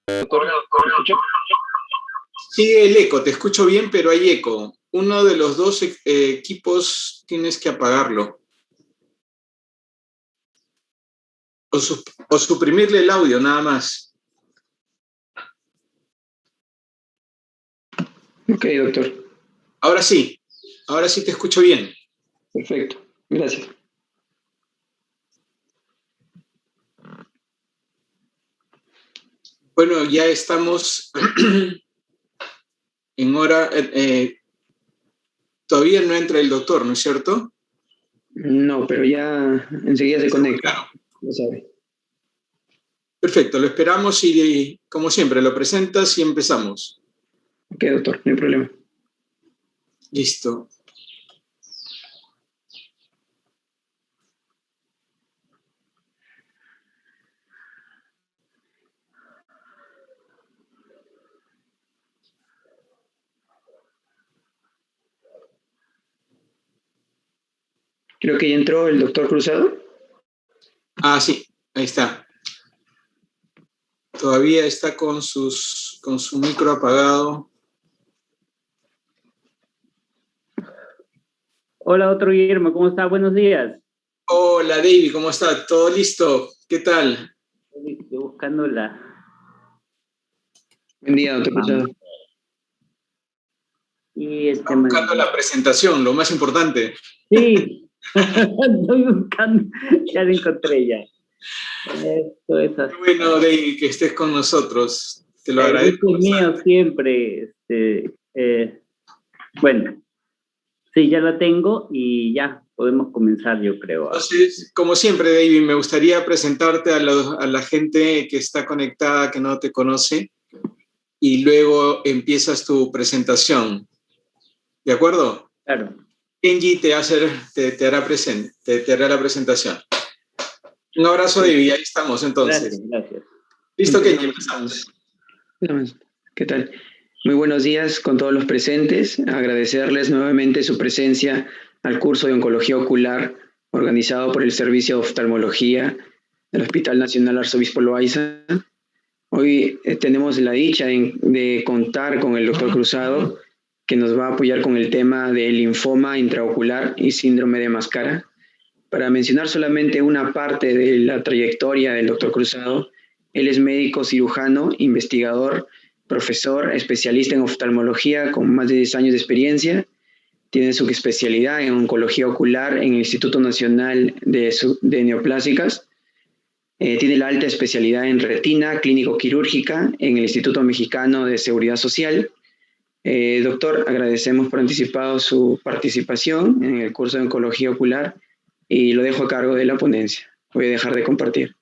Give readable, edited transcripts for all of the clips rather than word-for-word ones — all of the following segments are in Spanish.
Doctor, ¿me escucha? Sigue el eco, te escucho bien, pero hay eco. Uno de los dos equipos tienes que apagarlo o suprimirle el audio nada más. Ok, doctor. Ahora sí te escucho bien. Perfecto. Gracias. Bueno, ya estamos en hora. Todavía no entra el doctor, ¿no es cierto? No, pero ya enseguida se conecta. Claro. Lo sabe. Perfecto, lo esperamos y como siempre lo presentas y empezamos. Ok, doctor, no hay problema. Listo. Creo que ya entró el doctor Cruzado. Ah, sí, ahí está. Todavía está con su micro apagado. Hola, doctor Guillermo, ¿cómo está? Buenos días. Hola, David, ¿cómo está? ¿Todo listo? ¿Qué tal? Estoy buscando la... Buen día, doctor Cruzado. Y Está buscando la presentación, lo más importante. Sí, estoy buscando, ya la encontré ya. Esto es así. Bueno, David, que estés con nosotros. Te lo agradezco. El gusto es mío siempre. Bueno, sí, ya la tengo y ya podemos comenzar, yo creo. Entonces, como siempre, David, me gustaría presentarte a la gente que está conectada, que no te conoce, y luego empiezas tu presentación. ¿De acuerdo? Claro. Kenji te hará la presentación. Un abrazo, Sí. David, ahí estamos entonces. Gracias. Listo, Kenji, empezamos. ¿Qué tal? Muy buenos días con todos los presentes. Agradecerles nuevamente su presencia al curso de Oncología Ocular organizado por el Servicio de Oftalmología del Hospital Nacional Arzobispo Loaiza. Hoy tenemos la dicha de contar con el doctor Cruzado, que nos va a apoyar con el tema del linfoma intraocular y síndrome de Mascara. Para mencionar solamente una parte de la trayectoria del doctor Cruzado, él es médico cirujano, investigador, profesor, especialista en oftalmología con más de 10 años de experiencia. Tiene su especialidad en oncología ocular en el Instituto Nacional de Neoplásicas. Tiene la alta especialidad en retina clínico-quirúrgica en el Instituto Mexicano de Seguridad Social. Doctor, agradecemos por anticipado su participación en el curso de oncología ocular y lo dejo a cargo de la ponencia. Voy a dejar de compartir.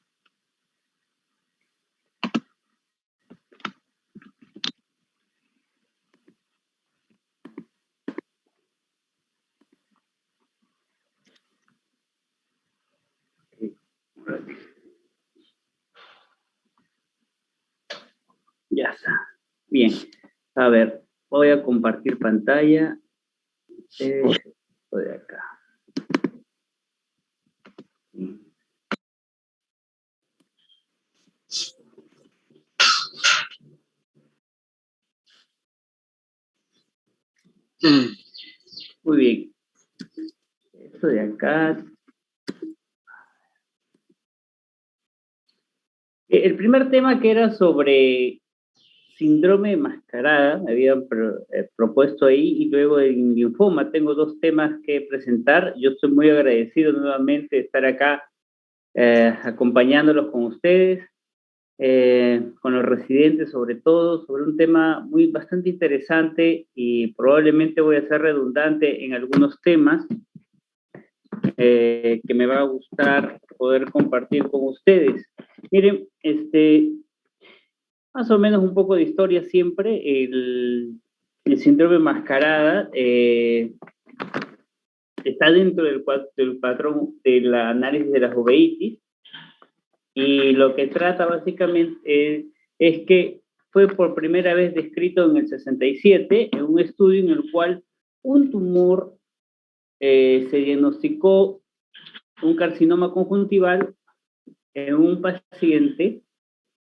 Ya está. Bien. A ver, voy a compartir pantalla. Esto de acá. Muy bien. Esto de acá. El primer tema que era sobre síndrome de Mascarada, me habían propuesto ahí, y luego en linfoma. Tengo dos temas que presentar. Yo estoy muy agradecido nuevamente de estar acá acompañándolos con ustedes, con los residentes sobre todo, sobre un tema bastante interesante, y probablemente voy a ser redundante en algunos temas que me va a gustar poder compartir con ustedes. Miren, más o menos un poco de historia siempre. El síndrome Mascarada está dentro del patrón del análisis de las uveitis, y lo que trata básicamente es que fue por primera vez descrito en el 67 en un estudio en el cual un tumor se diagnosticó, un carcinoma conjuntival, en un paciente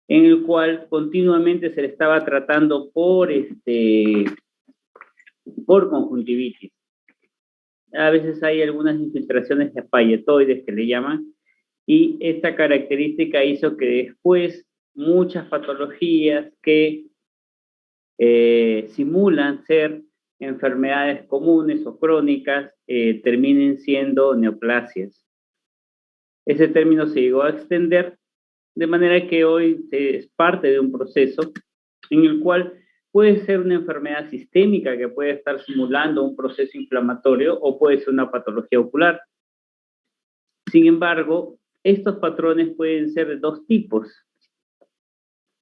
en el cual continuamente se le estaba tratando por conjuntivitis. A veces hay algunas infiltraciones de palletoides que le llaman, y esta característica hizo que después muchas patologías que simulan ser enfermedades comunes o crónicas terminen siendo neoplasias. Ese término se llegó a extender de manera que hoy es parte de un proceso en el cual puede ser una enfermedad sistémica que puede estar simulando un proceso inflamatorio o puede ser una patología ocular. Sin embargo, estos patrones pueden ser de dos tipos.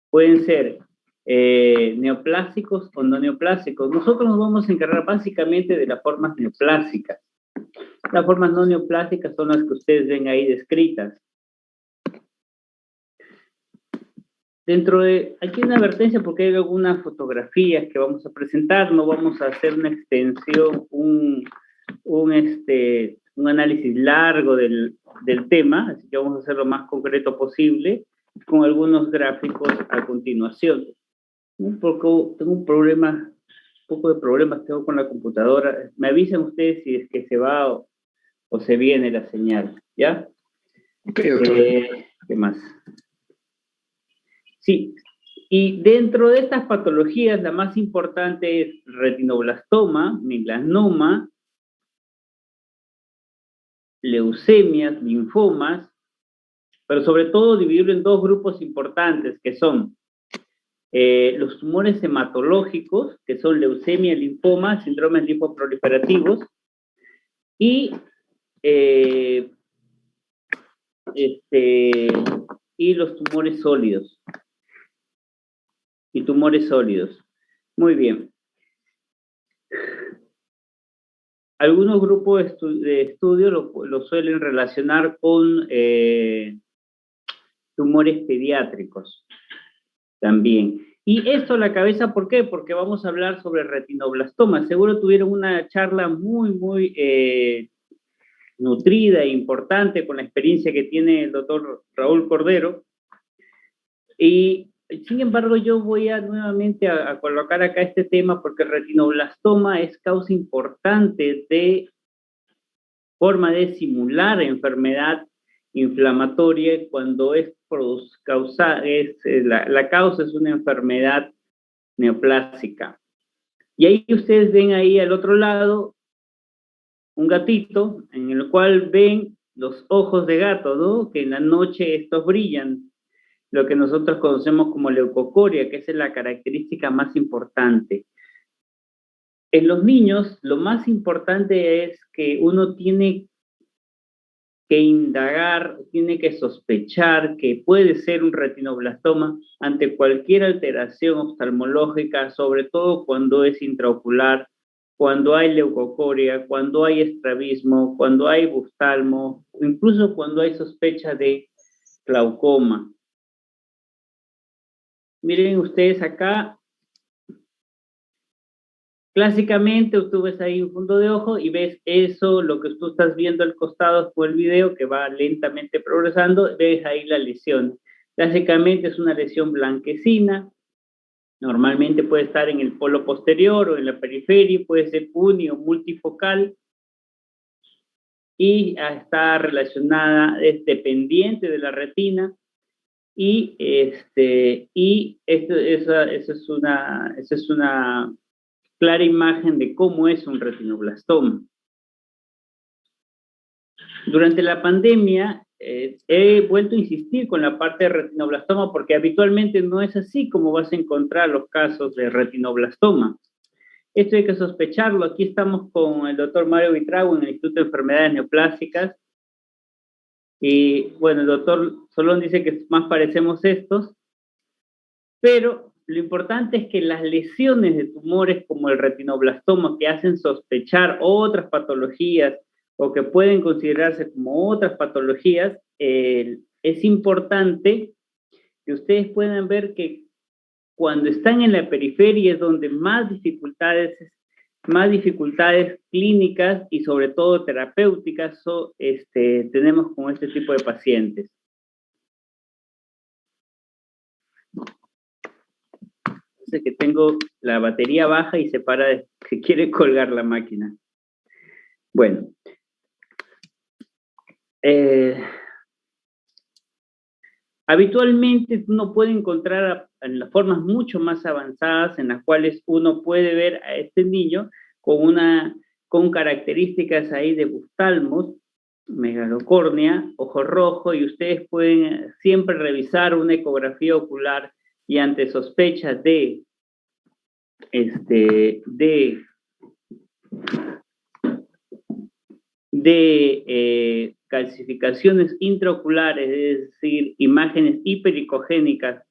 Pueden ser neoplásicos o no neoplásicos. Nosotros nos vamos a encargar básicamente de las formas neoplásicas. Las formas no neoplásicas son las que ustedes ven ahí descritas. Aquí hay una advertencia porque hay algunas fotografías que vamos a presentar, no vamos a hacer una extensión, un análisis largo del tema, así que vamos a hacer lo más concreto posible con algunos gráficos a continuación. Tengo un poco de problemas tengo con la computadora. Me avisan ustedes si es que se va o se viene la señal, ¿ya? Ok, doctor. ¿Qué más? Sí, y dentro de estas patologías, la más importante es retinoblastoma, melanoma, leucemias, linfomas, pero sobre todo dividirlo en dos grupos importantes, que son los tumores hematológicos, que son leucemia, linfoma, síndromes linfoproliferativos, y los tumores sólidos. Muy bien. Algunos grupos de estudio lo suelen relacionar con tumores pediátricos también. Y esto a la cabeza, ¿por qué? Porque vamos a hablar sobre retinoblastoma. Seguro tuvieron una charla muy nutrida e importante con la experiencia que tiene el doctor Raúl Cordero. Y sin embargo, yo voy nuevamente a colocar acá este tema porque el retinoblastoma es causa importante de forma de simular enfermedad inflamatoria cuando la causa es una enfermedad neoplásica. Y ahí ustedes ven ahí al otro lado un gatito en el cual ven los ojos de gato, ¿no? Que en la noche estos brillan, lo que nosotros conocemos como leucocoria, que es la característica más importante. En los niños, lo más importante es que uno tiene que indagar, tiene que sospechar que puede ser un retinoblastoma ante cualquier alteración oftalmológica, sobre todo cuando es intraocular, cuando hay leucocoria, cuando hay estrabismo, cuando hay buftalmo, incluso cuando hay sospecha de glaucoma. Miren ustedes acá, clásicamente tú ves ahí un fondo de ojo y ves eso, lo que tú estás viendo al costado por el video que va lentamente progresando, ves ahí la lesión. Clásicamente es una lesión blanquecina, normalmente puede estar en el polo posterior o en la periferia, puede ser uni o multifocal y está relacionada, es dependiente de la retina. Y esa es una clara imagen de cómo es un retinoblastoma. Durante la pandemia he vuelto a insistir con la parte de retinoblastoma porque habitualmente no es así como vas a encontrar los casos de retinoblastoma. Esto hay que sospecharlo. Aquí estamos con el doctor Mario Vitrago en el Instituto de Enfermedades Neoplásicas. Y bueno, el doctor Solón dice que más parecemos estos, pero lo importante es que las lesiones de tumores como el retinoblastoma que hacen sospechar otras patologías o que pueden considerarse como otras patologías, es importante que ustedes puedan ver que cuando están en la periferia es donde más dificultades clínicas y sobre todo terapéuticas tenemos con este tipo de pacientes. es que tengo la batería baja y se quiere colgar la máquina. Bueno. Habitualmente uno puede encontrar en las formas mucho más avanzadas en las cuales uno puede ver a este niño con características ahí de buftalmos, megalocórnea, ojo rojo, y ustedes pueden siempre revisar una ecografía ocular y ante sospecha de calcificaciones intraoculares, es decir, imágenes hipericogénicas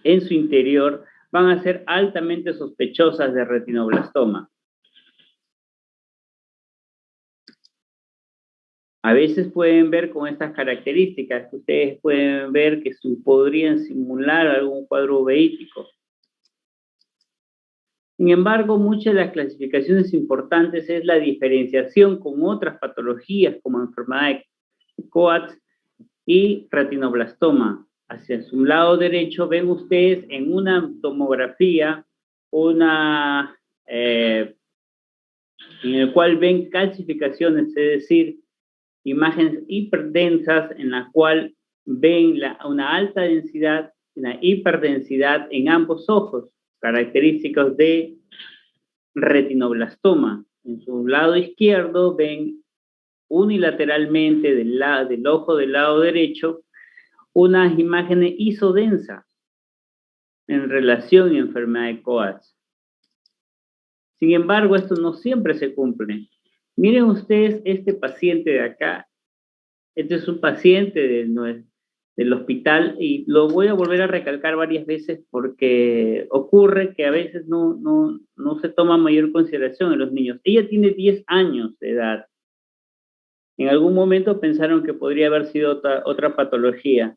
en su interior, van a ser altamente sospechosas de retinoblastoma. A veces pueden ver con estas características, que ustedes pueden ver que podrían simular algún cuadro uveítico. Sin embargo, muchas de las clasificaciones importantes es la diferenciación con otras patologías como enfermedad de Coats y retinoblastoma. Hacia su lado derecho ven ustedes en una tomografía en el cual ven calcificaciones, es decir, imágenes hiperdensas en la cual ven una alta densidad, una hiperdensidad en ambos ojos, característicos de retinoblastoma. En su lado izquierdo ven unilateralmente del ojo del lado derecho unas imágenes isodensas en relación a enfermedad de Coats. Sin embargo, esto no siempre se cumple. Miren ustedes este paciente de acá. Este es un paciente del hospital y lo voy a volver a recalcar varias veces porque ocurre que a veces no se toma mayor consideración en los niños. Ella tiene 10 años de edad. En algún momento pensaron que podría haber sido otra patología.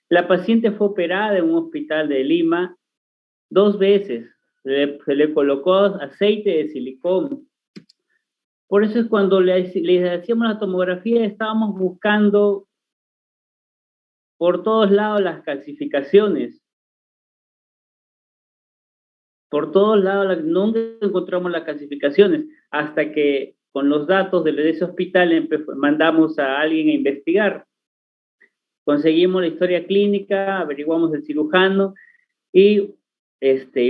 La paciente fue operada en un hospital de Lima 2 veces. Se le colocó aceite de silicón. Por eso es cuando le hacíamos la tomografía, estábamos buscando por todos lados las calcificaciones. Por todos lados nunca encontramos las calcificaciones hasta que con los datos de ese hospital mandamos a alguien a investigar. Conseguimos la historia clínica, averiguamos el cirujano y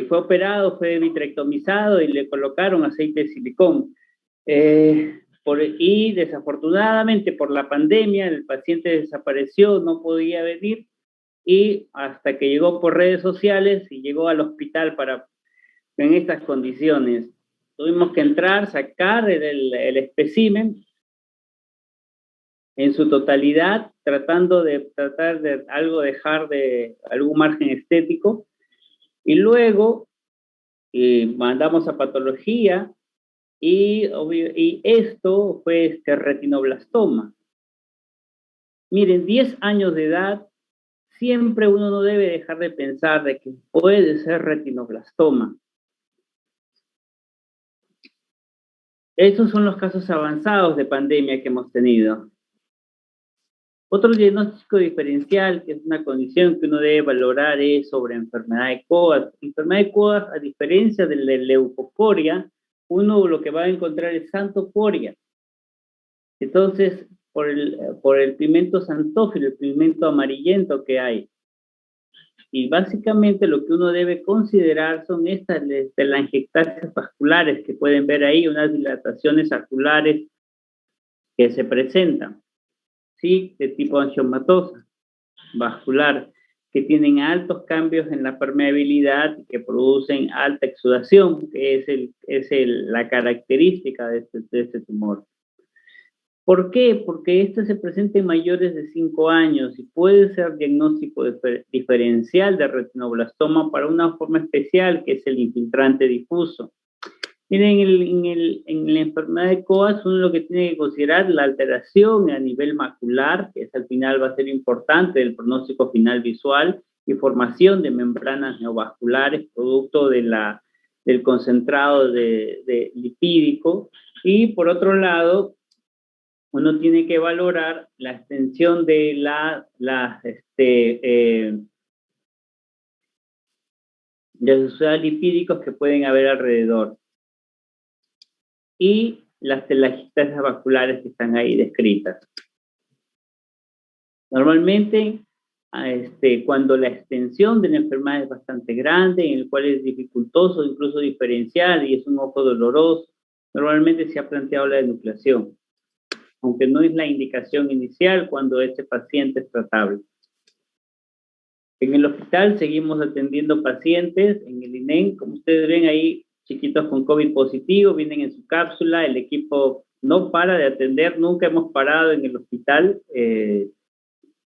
fue operado, fue vitrectomizado y le colocaron aceite de silicón. Y desafortunadamente por la pandemia el paciente desapareció, no podía venir y hasta que llegó por redes sociales y llegó al hospital en estas condiciones. Tuvimos que entrar, sacar el espécimen en su totalidad, tratando de dejar de algún margen estético, y luego mandamos a patología y esto fue retinoblastoma. Miren, 10 años de edad, siempre uno no debe dejar de pensar de que puede ser retinoblastoma. Estos son los casos avanzados de pandemia que hemos tenido. Otro diagnóstico diferencial, que es una condición que uno debe valorar, es sobre enfermedad de Coats. Enfermedad de Coats, a diferencia de la leucocoria, uno lo que va a encontrar es xanthocoria. Entonces, por el pigmento xantófilo, el pigmento amarillento que hay. Y básicamente lo que uno debe considerar son estas telangiectasias vasculares que pueden ver ahí, unas dilataciones oculares que se presentan, ¿sí? De tipo angiomatosa vascular, que tienen altos cambios en la permeabilidad y que producen alta exudación, que es la característica de este tumor. ¿Por qué? Porque este se presenta en mayores de 5 años y puede ser diagnóstico diferencial de retinoblastoma para una forma especial que es el infiltrante difuso. Miren, en la enfermedad de Coats uno lo que tiene que considerar la alteración a nivel macular, que al final va a ser importante del pronóstico final visual, y formación de membranas neovasculares producto del concentrado de lipídico, y por otro lado uno tiene que valorar la extensión de y asociados lipídicos que pueden haber alrededor, y las telangiectasias vasculares que están ahí descritas. Normalmente, cuando la extensión de la enfermedad es bastante grande, en el cual es dificultoso incluso diferenciar y es un ojo doloroso, normalmente se ha planteado la enucleación, aunque no es la indicación inicial cuando este paciente es tratable. En el hospital seguimos atendiendo pacientes en el INEM, como ustedes ven ahí, chiquitos con COVID positivo, vienen en su cápsula, el equipo no para de atender, nunca hemos parado en el hospital,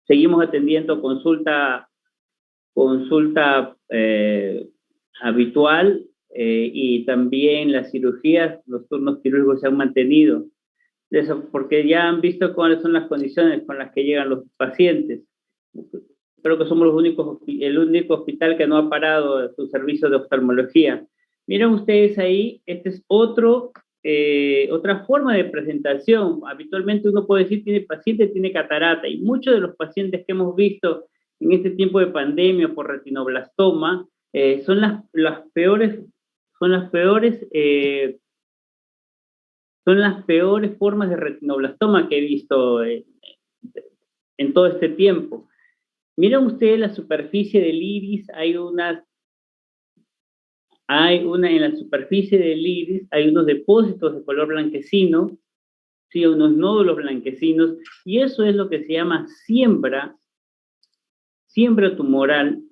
seguimos atendiendo consulta habitual y también las cirugías, los turnos quirúrgicos se han mantenido. Eso porque ya han visto cuáles son las condiciones con las que llegan los pacientes. Creo que somos el único hospital que no ha parado su servicio de oftalmología. Miren ustedes ahí, este es otra forma de presentación. Habitualmente uno puede decir, tiene catarata, y muchos de los pacientes que hemos visto en este tiempo de pandemia por retinoblastoma son las peores formas de retinoblastoma que he visto en todo este tiempo. Miren ustedes la superficie del iris, en la superficie del iris hay unos depósitos de color blanquecino, ¿sí? Unos nódulos blanquecinos, y eso es lo que se llama siembra tumoral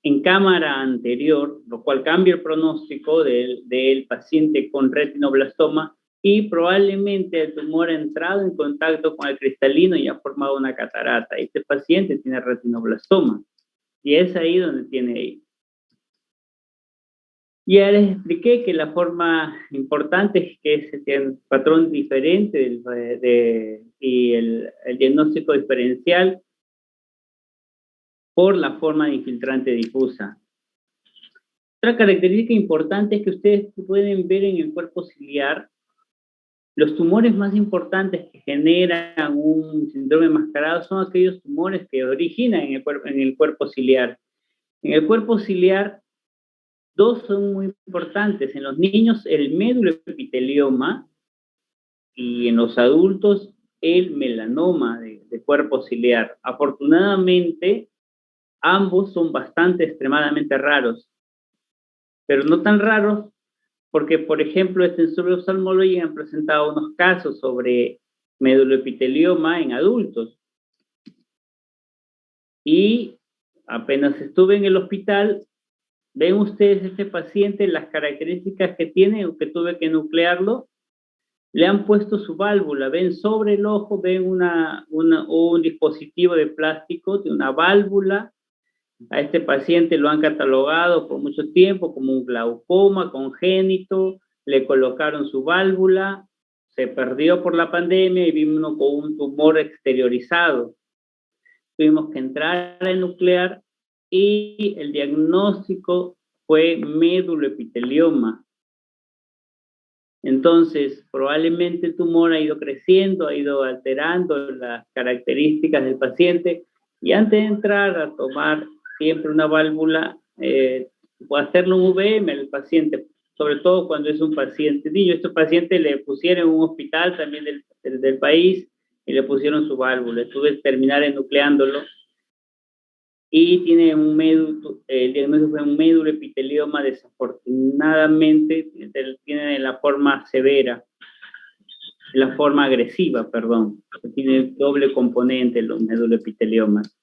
en cámara anterior, lo cual cambia el pronóstico del paciente con retinoblastoma, y probablemente el tumor ha entrado en contacto con el cristalino y ha formado una catarata. Este paciente tiene retinoblastoma, y es ahí donde tiene ahí. Ya les expliqué que la forma importante es que se tiene un patrón diferente y el diagnóstico diferencial por la forma de infiltrante difusa. Otra característica importante es que ustedes pueden ver en el cuerpo ciliar los tumores más importantes que generan un síndrome mascarado son aquellos tumores que originan en el cuerpo ciliar. En el cuerpo ciliar, dos son muy importantes. En los niños, el meduloepitelioma, y en los adultos, el melanoma de cuerpo ciliar. Afortunadamente, ambos son extremadamente raros, pero no tan raros porque, por ejemplo, en oftalmología han presentado unos casos sobre meduloepitelioma en adultos. Y apenas estuve en el hospital, ven ustedes este paciente, las características que tiene, que tuve que nuclearlo, le han puesto su válvula, ven sobre el ojo, ven un dispositivo de plástico de una válvula. A este paciente lo han catalogado por mucho tiempo como un glaucoma congénito, le colocaron su válvula, se perdió por la pandemia y vino con un tumor exteriorizado. Tuvimos que entrar a nuclear y el diagnóstico fue meduloepitelioma. Entonces, probablemente el tumor ha ido creciendo, ha ido alterando las características del paciente, y antes de entrar a tomar siempre una válvula, o hacerle un VM al paciente, sobre todo cuando es un paciente niño. Este paciente le pusieron en un hospital también del país y le pusieron su válvula. Tuve que terminar enucleándolo y tiene el diagnóstico fue un meduloepitelioma, desafortunadamente tiene la forma severa, la forma agresiva, perdón, tiene doble componente los meduloepiteliomas.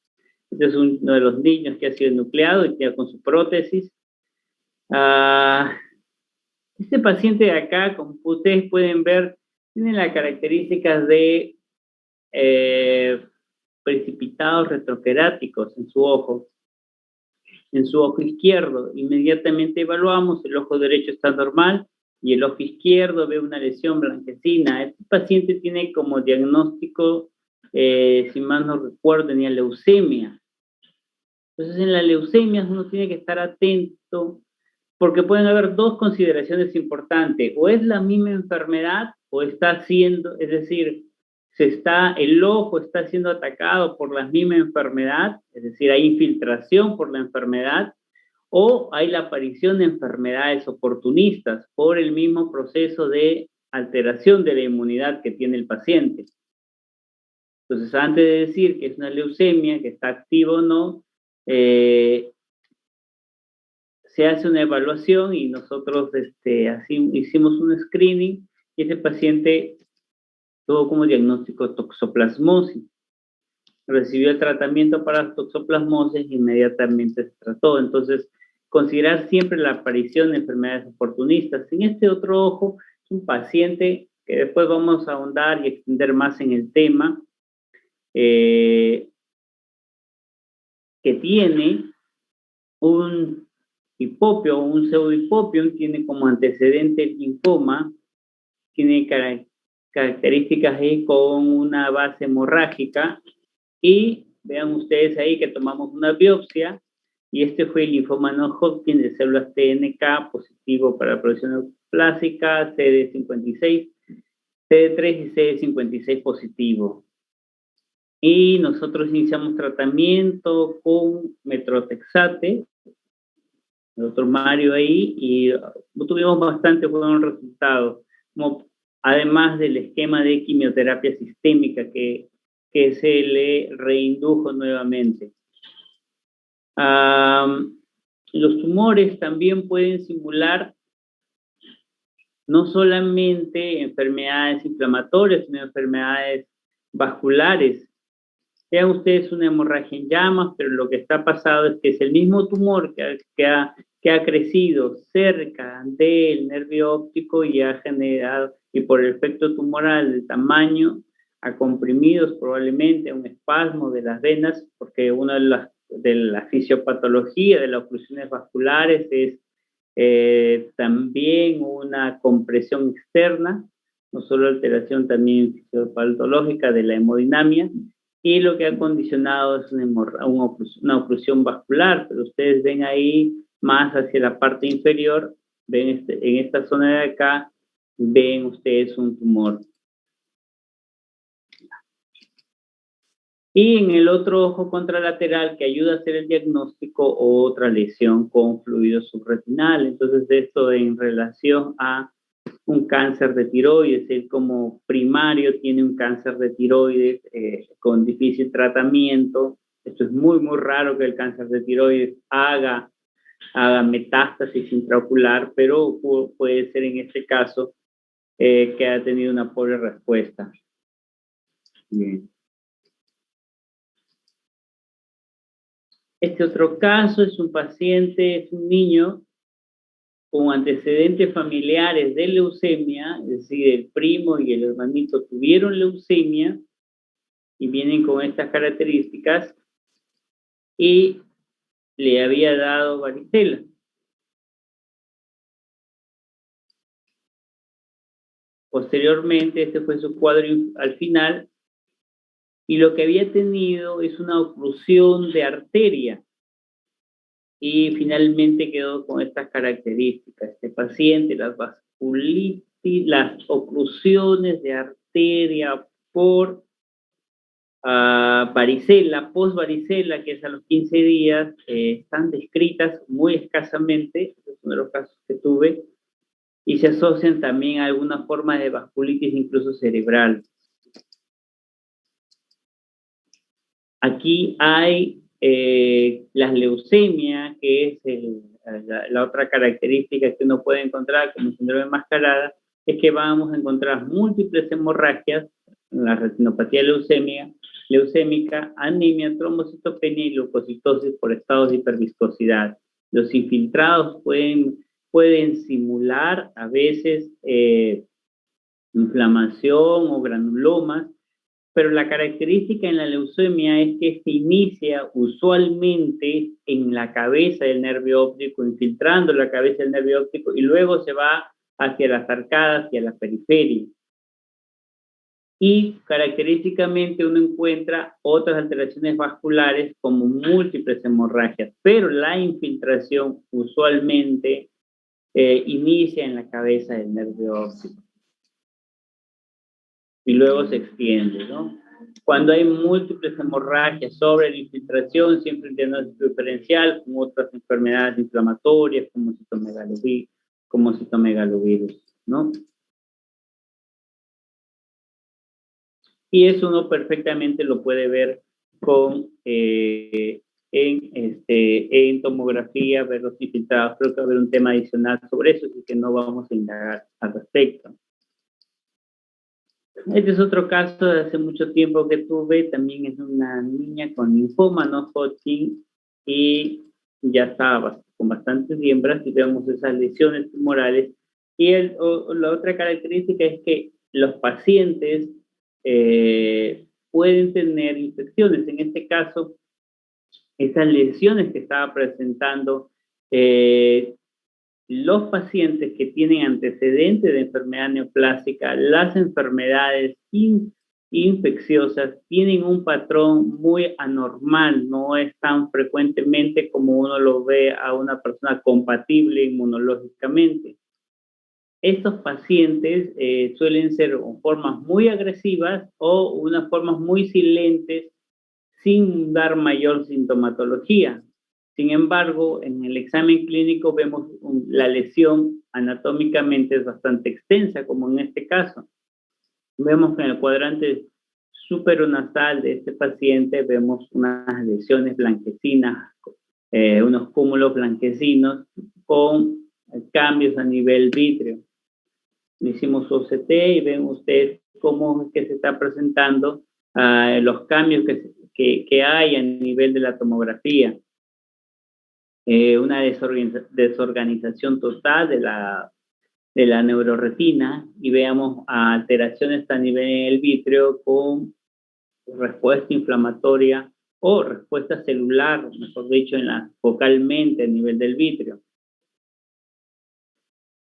Este es uno de los niños que ha sido nucleado y queda con su prótesis. Este paciente de acá, como ustedes pueden ver, tiene las características de precipitados retroqueráticos en su ojo izquierdo. Inmediatamente evaluamos, el ojo derecho está normal y el ojo izquierdo ve una lesión blanquecina. Este paciente tiene como diagnóstico, si mal no recuerdo, tenía leucemia. Entonces, en la leucemia uno tiene que estar atento porque pueden haber dos consideraciones importantes. O es la misma enfermedad o está siendo, es decir, el ojo está siendo atacado por la misma enfermedad, es decir, hay infiltración por la enfermedad, o hay la aparición de enfermedades oportunistas por el mismo proceso de alteración de la inmunidad que tiene el paciente. Entonces, antes de decir que es una leucemia, que está activa o no, se hace una evaluación y nosotros así hicimos un screening y ese paciente tuvo como diagnóstico toxoplasmosis. Recibió el tratamiento para toxoplasmosis e inmediatamente se trató. Entonces, considerar siempre la aparición de enfermedades oportunistas. En este otro ojo, es un paciente que después vamos a ahondar y extender más en el tema, que tiene un hipopio, un pseudohipopio, tiene como antecedente el linfoma, tiene características ahí con una base hemorrágica y vean ustedes ahí que tomamos una biopsia y este fue el linfoma no Hodgkin de células TNK positivo para la producción neoplásica, CD56, CD3 y CD56 positivo. Y nosotros iniciamos tratamiento con metrotexate, el otro Mario ahí, y tuvimos bastante buenos resultados, como además del esquema de quimioterapia sistémica que se le reindujo nuevamente. Los tumores también pueden simular no solamente enfermedades inflamatorias, sino enfermedades vasculares. Vean ustedes una hemorragia en llamas, pero lo que está pasado es que es el mismo tumor que ha crecido cerca del nervio óptico y ha generado, y por el efecto tumoral del tamaño, ha comprimido probablemente un espasmo de las venas, porque una de la fisiopatología de las oclusiones vasculares es también una compresión externa, no solo alteración también fisiopatológica de la hemodinamia, y lo que ha condicionado es una oclusión vascular, pero ustedes ven ahí más hacia la parte inferior, ven en esta zona de acá, ven ustedes un tumor. Y en el otro ojo contralateral que ayuda a hacer el diagnóstico, otra lesión con fluido subretinal. Entonces esto en relación a un cáncer de tiroides, él como primario tiene un cáncer de tiroides con difícil tratamiento. Esto es muy, muy raro que el cáncer de tiroides haga metástasis intraocular, pero puede ser en este caso que ha tenido una pobre respuesta. Bien. Este otro caso es un paciente, es un niño con antecedentes familiares de leucemia, es decir, el primo y el hermanito tuvieron leucemia y vienen con estas características y le había dado varicela. Posteriormente, este fue su cuadro al final, y lo que había tenido es una oclusión de arteria y finalmente quedó con estas características. Este paciente, las vasculitis, las oclusiones de arteria por varicela, post-varicela, que es a los 15 días, están descritas muy escasamente, este es uno de los casos que tuve, y se asocian también a alguna forma de vasculitis incluso cerebral. Aquí hay la leucemia, que es la otra característica que uno puede encontrar como síndrome mascarada, es que vamos a encontrar múltiples hemorragias, la retinopatía leucémica, anemia, trombocitopenia y leucocitosis por estados de hiperviscosidad. Los infiltrados pueden simular a veces inflamación o granulomas, pero la característica en la leucemia es que se inicia usualmente en la cabeza del nervio óptico, infiltrando la cabeza del nervio óptico y luego se va hacia las arcadas y a la periferia. Y característicamente uno encuentra otras alteraciones vasculares como múltiples hemorragias, pero la infiltración usualmente inicia en la cabeza del nervio óptico y luego se extiende, ¿no? Cuando hay múltiples hemorragias sobre la infiltración, siempre el diagnóstico diferencial con otras enfermedades inflamatorias como citomegalovirus, ¿no? Y eso uno perfectamente lo puede ver con, en tomografía, ver los infiltrados. Creo que va a haber un tema adicional sobre eso, así que no vamos a indagar al respecto. Este es otro caso de hace mucho tiempo que tuve, también es una niña con linfoma no Hodgkin y ya estaba con bastantes hembras y vemos esas lesiones tumorales. Y la otra característica es que los pacientes pueden tener infecciones. En este caso, esas lesiones que estaba presentando los pacientes que tienen antecedentes de enfermedad neoplásica, las enfermedades infecciosas tienen un patrón muy anormal, no es tan frecuentemente como uno lo ve a una persona compatible inmunológicamente. Estos pacientes suelen ser formas muy agresivas o unas formas muy silentes sin dar mayor sintomatología. Sin embargo, en el examen clínico vemos la lesión anatómicamente es bastante extensa, como en este caso. Vemos que en el cuadrante superonasal de este paciente vemos unas lesiones blanquecinas, unos cúmulos blanquecinos con cambios a nivel vítreo. Hicimos OCT y ven ustedes cómo es que se está presentando los cambios que hay a nivel de la tomografía. Una desorganización total de la neuroretina y veamos alteraciones a nivel del vítreo con respuesta inflamatoria o respuesta celular, mejor dicho, focalmente a nivel del vítreo.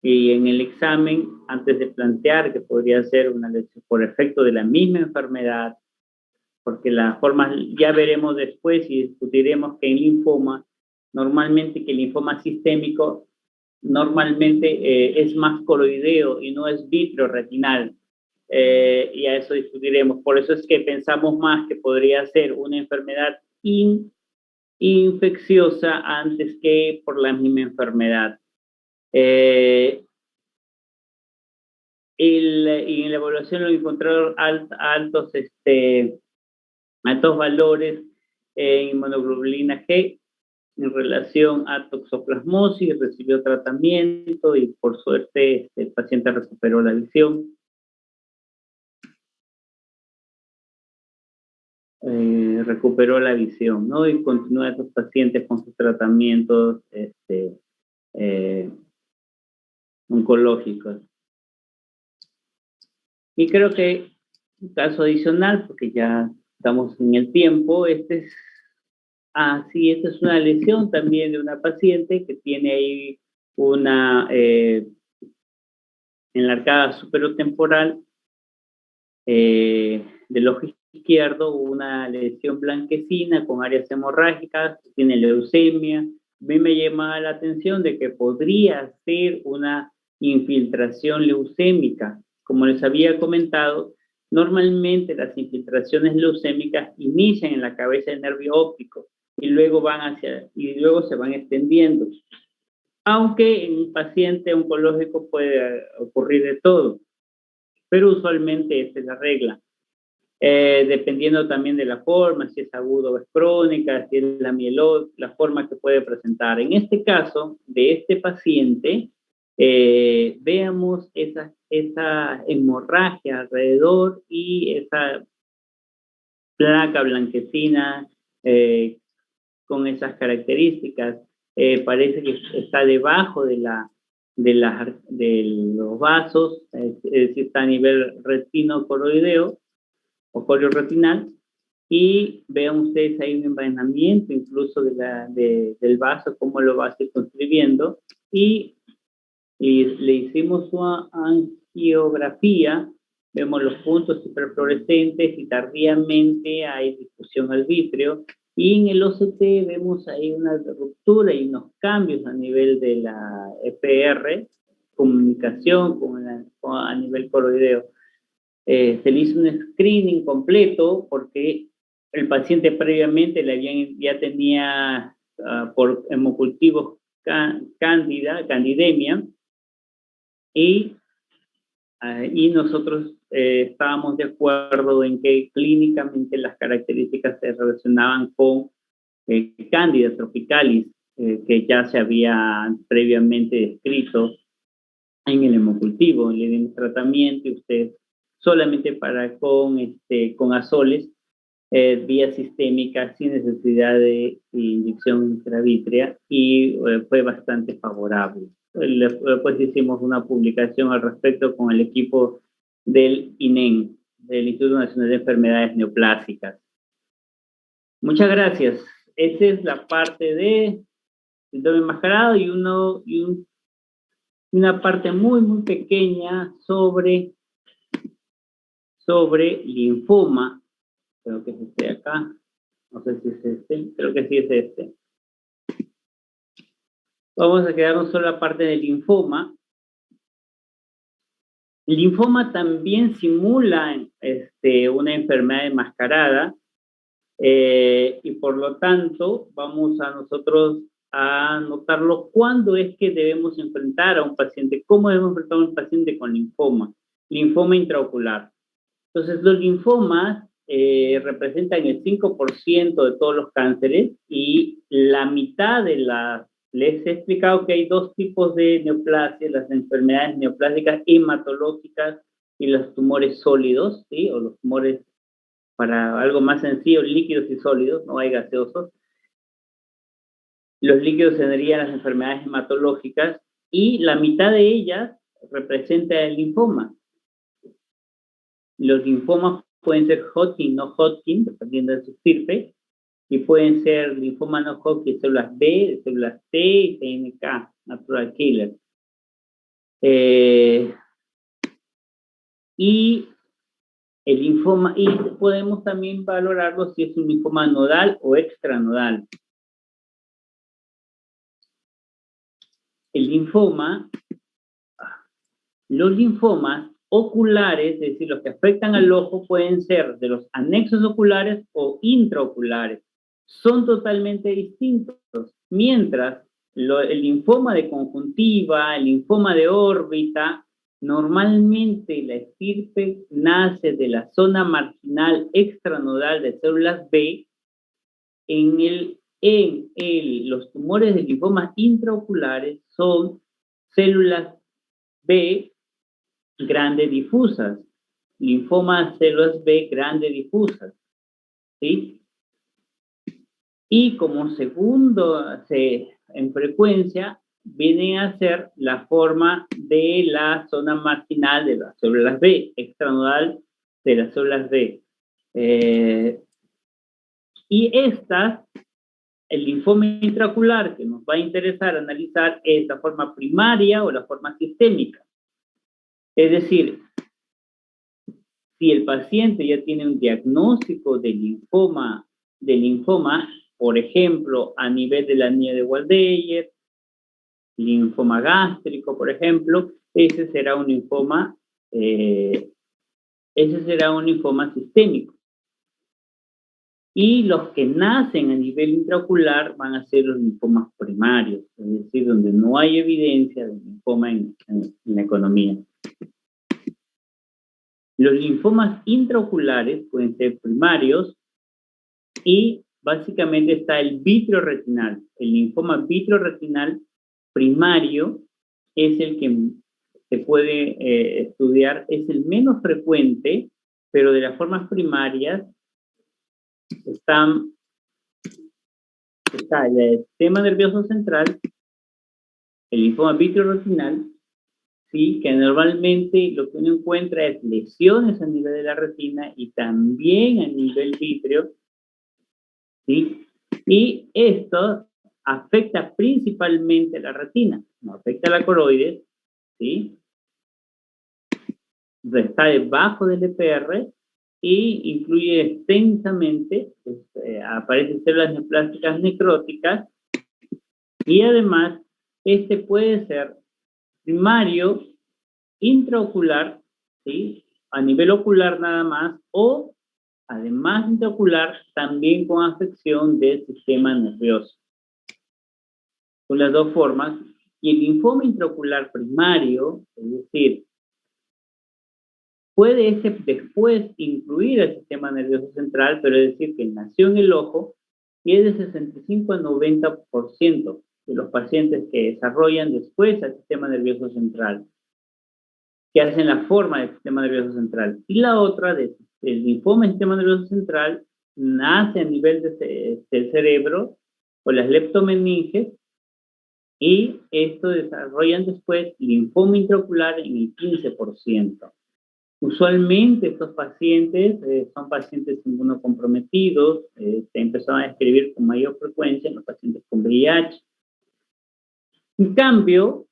Y en el examen, antes de plantear que podría ser una lesión por efecto de la misma enfermedad, porque las formas, ya veremos después y discutiremos que en linfoma, normalmente que el linfoma sistémico normalmente es más coroideo y no es vitreoretinal. Y a eso discutiremos. Por eso es que pensamos más que podría ser una enfermedad infecciosa antes que por la misma enfermedad. Y en la evaluación lo encontraron altos valores en inmunoglobulina G en relación a toxoplasmosis, recibió tratamiento y por suerte el paciente recuperó la visión. Recuperó la visión, ¿no? Y continúa estos pacientes con sus tratamientos oncológicos. Y creo que un caso adicional, porque ya estamos en el tiempo, esta es una lesión también de una paciente que tiene ahí una enlarcada superotemporal del ojo izquierdo, una lesión blanquecina con áreas hemorrágicas, tiene leucemia. A mí me llama la atención de que podría ser una infiltración leucémica. Como les había comentado, normalmente las infiltraciones leucémicas inician en la cabeza del nervio óptico y luego se van extendiendo. Aunque en un paciente oncológico puede ocurrir de todo, pero usualmente esta es la regla. Dependiendo también de la forma, si es agudo o es crónica, si es la mielosis, la forma que puede presentar. En este caso, de este paciente, veamos esa hemorragia alrededor y esa placa blanquecina con esas características. Parece que está debajo de los vasos, es decir, está a nivel retinocoroideo o corioretinal, y vean ustedes ahí un envenenamiento incluso del vaso, cómo lo va circunscribiendo, y le hicimos una angiografía, vemos los puntos hiperfluorescentes y tardíamente hay difusión al vítreo, y en el OCT vemos ahí una ruptura y unos cambios a nivel de la EPR, comunicación a nivel coroideo. Se le hizo un screening completo porque el paciente previamente ya tenía por hemocultivos candidemia, y nosotros estábamos de acuerdo en que clínicamente las características se relacionaban con Candida tropicalis, que ya se había previamente descrito en el hemocultivo. Le dimos tratamiento y usted solamente con azoles vía sistémica sin necesidad de inyección intravítrea, y fue bastante favorable. Después hicimos una publicación al respecto con el equipo del INEN, del Instituto Nacional de Enfermedades Neoplásicas. Muchas gracias. Esta es la parte de síndrome enmascarado y una parte muy, muy pequeña sobre linfoma. Creo que es este de acá. No sé si es este. Creo que sí es este. Vamos a quedarnos solo la parte del linfoma. El linfoma también simula una enfermedad enmascarada, y por lo tanto vamos a nosotros a notarlo cuándo es que debemos enfrentar a un paciente, cómo debemos enfrentar a un paciente con linfoma intraocular. Entonces, los linfomas representan el 5% de todos los cánceres, y la mitad de les he explicado que hay dos tipos de neoplasia: las enfermedades neoplásicas hematológicas y los tumores sólidos, ¿sí? O los tumores, para algo más sencillo, líquidos y sólidos, no hay gaseosos. Los líquidos serían las enfermedades hematológicas, y la mitad de ellas representa el linfoma. Los linfomas pueden ser Hodgkin, no Hodgkin, dependiendo de su estirpe, y pueden ser linfoma no Hodgkin, células B, células T y TNK, natural killer. Y el linfoma, y podemos también valorarlo si es un linfoma nodal o extranodal. Los linfomas oculares, es decir, los que afectan al ojo, pueden ser de los anexos oculares o intraoculares. Son totalmente distintos. Mientras el linfoma de conjuntiva, el linfoma de órbita, normalmente la estirpe nace de la zona marginal extranodal de células B. Los tumores de linfomas intraoculares son células B grande difusas, linfomas células B grande difusas, ¿sí? Y como segundo en frecuencia vienen a ser la forma de la zona marginal de las células B, extranodal de las células B. Y el linfoma intraocular que nos va a interesar analizar es la forma primaria o la forma sistémica. Es decir, si el paciente ya tiene un diagnóstico de linfoma, por ejemplo, a nivel de la anillo de Waldeyer, linfoma gástrico, por ejemplo, ese será un linfoma sistémico. Y los que nacen a nivel intraocular van a ser los linfomas primarios, es decir, donde no hay evidencia de linfoma en la economía. Los linfomas intraoculares pueden ser primarios, y básicamente está el vitreoretinal. El linfoma vitreoretinal primario es el que se puede estudiar, es el menos frecuente, pero de las formas primarias está el sistema nervioso central, el linfoma vitreoretinal, ¿sí? Que normalmente lo que uno encuentra es lesiones a nivel de la retina y también a nivel vítreo, ¿sí? Y esto afecta principalmente la retina, no afecta la coroides, ¿sí? Está debajo del EPR y influye extensamente, aparecen células neoplásticas necróticas, y además puede ser primario, intraocular, ¿sí? a nivel ocular nada más, o además de intraocular, también con afección del sistema nervioso. Son las dos formas. Y el linfoma intraocular primario, es decir, puede después incluir el sistema nervioso central, pero es decir, que nació en el ojo, y es de 65 a 90% de los pacientes que desarrollan después el sistema nervioso central, que hacen la forma del sistema nervioso central. Y la otra, el linfoma del sistema nervioso central, nace a nivel del cerebro o las leptomeninges, y esto desarrollan después linfoma intraocular en el 15%. Usualmente estos pacientes son pacientes inmunocomprometidos, se empezaron a describir con mayor frecuencia en los pacientes con VIH. En cambio,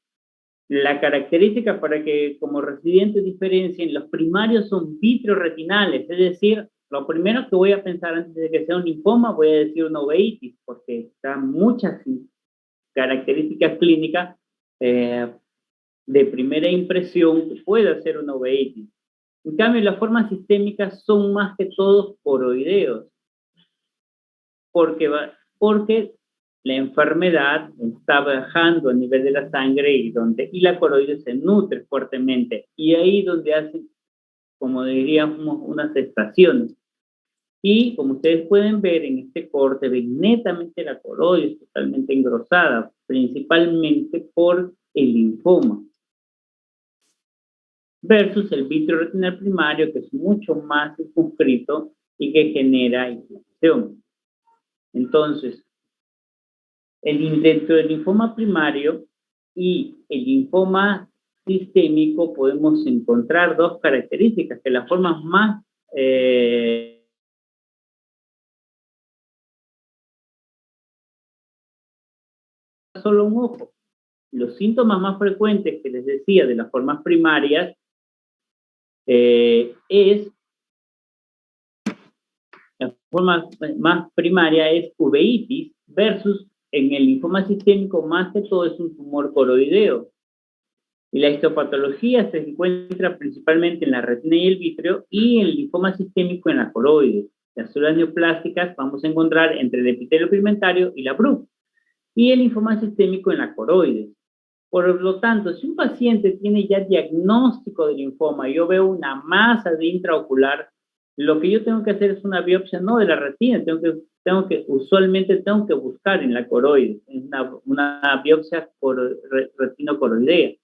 la característica para que como residentes diferencien, los primarios son vitreoretinales, es decir, lo primero que voy a pensar antes de que sea un linfoma, voy a decir una uveitis, porque está muchas características clínicas de primera impresión que puede ser una uveitis. En cambio, las formas sistémicas son más que todo coroideos, porque la enfermedad está bajando a nivel de la sangre y la coroide se nutre fuertemente, y ahí donde hacen, como diríamos, unas estaciones. Y como ustedes pueden ver en este corte, ven netamente la coroide totalmente engrosada, principalmente por el linfoma, versus el vitreoretinal primario, que es mucho más circunscrito y que genera inflamación. Entonces, dentro del linfoma primario y el linfoma sistémico podemos encontrar dos características, que las formas más solo un ojo. Los síntomas más frecuentes que les decía de las formas primarias la forma más primaria es uveitis, versus en el linfoma sistémico más que todo es un tumor coroideo. Y la histopatología se encuentra principalmente en la retina y el vítreo, y el linfoma sistémico en la coroide. Las células neoplásticas vamos a encontrar entre el epitelio pigmentario y la BRU, y el linfoma sistémico en la coroide. Por lo tanto, si un paciente tiene ya diagnóstico de linfoma, yo veo una masa de intraocular, lo que yo tengo que hacer es una biopsia no de la retina, usualmente tengo que buscar en la coroide, una biopsia retinocoroidea.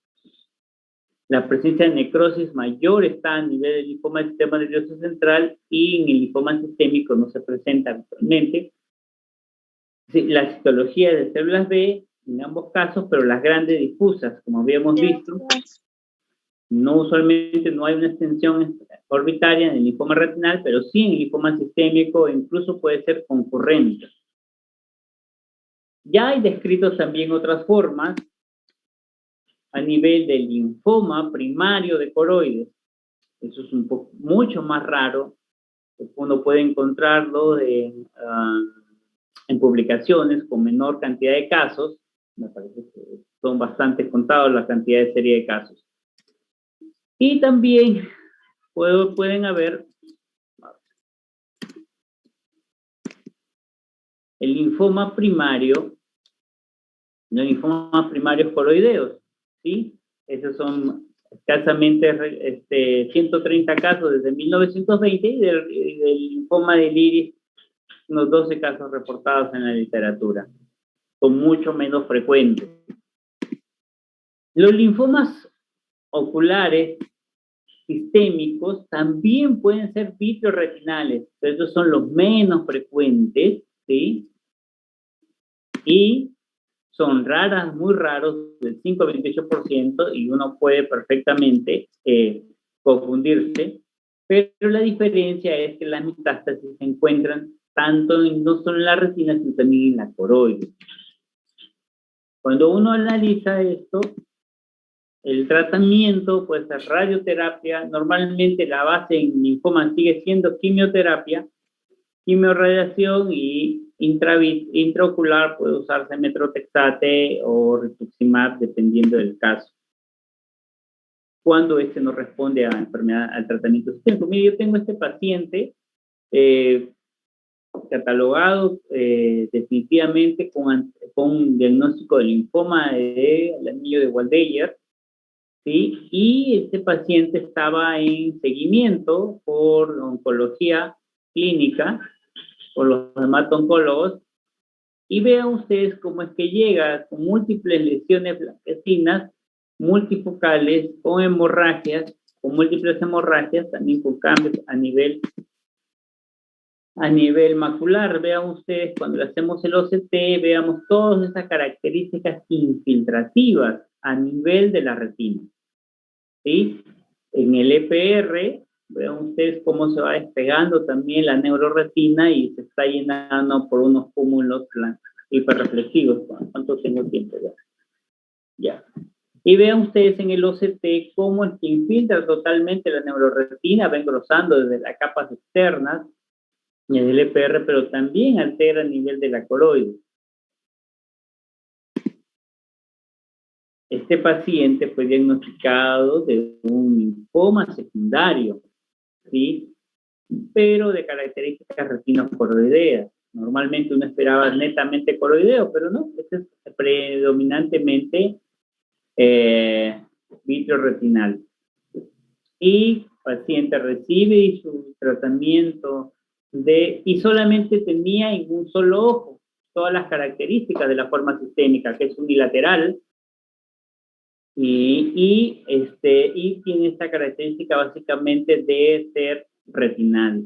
La presencia de necrosis mayor está a nivel del linfoma del sistema nervioso central, y en el linfoma sistémico no se presenta habitualmente. La citología de células B en ambos casos, pero las grandes difusas, como habíamos visto, usualmente no hay una extensión orbitaria en el linfoma retinal, pero sí en el linfoma sistémico, incluso puede ser concurrente. Ya hay descritos también otras formas a nivel del linfoma primario de coroides. Eso es mucho más raro. Uno puede encontrarlo en publicaciones con menor cantidad de casos. Me parece que son bastante contados la cantidad de serie de casos. Y también pueden haber el linfoma primario, los linfomas primarios coroideos, ¿sí? Esos son escasamente 130 casos desde 1920, y del linfoma del iris, unos 12 casos reportados en la literatura. Son mucho menos frecuentes. Los linfomas oculares sistémicos también pueden ser vitreoretinales, pero estos son los menos frecuentes, ¿sí? Y son raras, muy raros, del 5 al 28%, y uno puede perfectamente confundirse, pero la diferencia es que las metástasis se encuentran no solo en la retina, sino también en la coroide. Cuando uno analiza esto, el tratamiento puede ser radioterapia. Normalmente la base en linfoma sigue siendo quimioterapia, quimiorradiación, y intraocular puede usarse metrotexate o rituximab, dependiendo del caso. cuando este no responde a enfermedad, al tratamiento sistémico. Mire, yo tengo este paciente catalogado definitivamente con un diagnóstico de linfoma del anillo de Waldeyer, ¿sí? Y este paciente estaba en seguimiento por oncología clínica, por los hemato-oncólogos, y vean ustedes cómo es que llega con múltiples lesiones blanquecinas, multifocales, con hemorragias, con múltiples hemorragias, también con cambios a nivel macular. Vean ustedes, cuando le hacemos el OCT, veamos todas esas características infiltrativas a nivel de la retina, ¿sí? En el EPR, vean ustedes cómo se va despegando también la neuroretina y se está llenando por unos cúmulos hiperreflexivos. ¿Cuánto tengo tiempo ya? Ya. Y vean ustedes en el OCT cómo es que infiltra totalmente la neuroretina, va engrosando desde las capas externas y en el EPR, pero también altera el nivel de la coroide. Este paciente fue diagnosticado de un linfoma secundario, ¿sí? Pero de características retinocoroideas. Normalmente uno esperaba netamente coroideo, pero no, este es predominantemente vitreoretinal. Y el paciente recibe su tratamiento y solamente tenía en un solo ojo todas las características de la forma sistémica, que es unilateral, y tiene esta característica básicamente de ser retinal.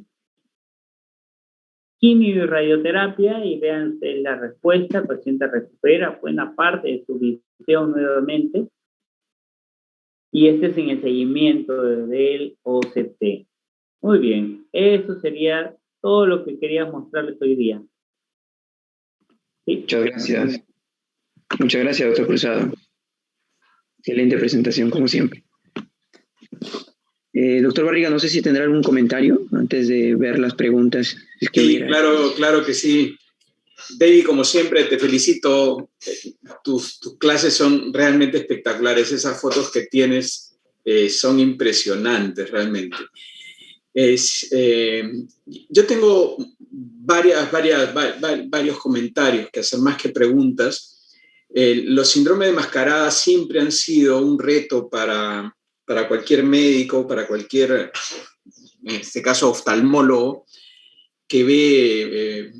Quimio y radioterapia, y vean ustedes la respuesta, el paciente recupera buena parte de su visión nuevamente, y este es en el seguimiento del OCT. Muy bien, eso sería todo lo que quería mostrarles hoy día. ¿Sí? Muchas gracias. Muchas gracias, doctor Cruzado. Excelente presentación, como siempre. Doctor Barriga, no sé si tendrá algún comentario antes de ver las preguntas. Sí, claro que sí. David, como siempre, te felicito. Tus clases son realmente espectaculares. Esas fotos que tienes son impresionantes, realmente. Yo tengo varios comentarios que hacer, más que preguntas. Los síndromes de mascarada siempre han sido un reto para cualquier médico, para cualquier, en este caso, oftalmólogo, que ve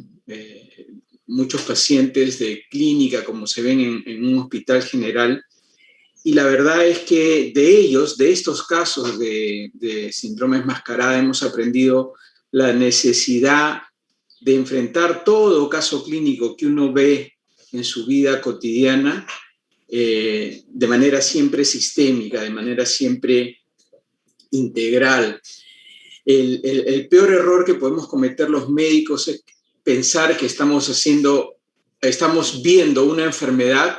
muchos pacientes de clínica, como se ven en un hospital general. Y la verdad es que de estos casos de síndromes mascarada, hemos aprendido la necesidad de enfrentar todo caso clínico que uno ve en su vida cotidiana de manera siempre sistémica, de manera siempre integral. El peor error que podemos cometer los médicos es pensar que estamos viendo una enfermedad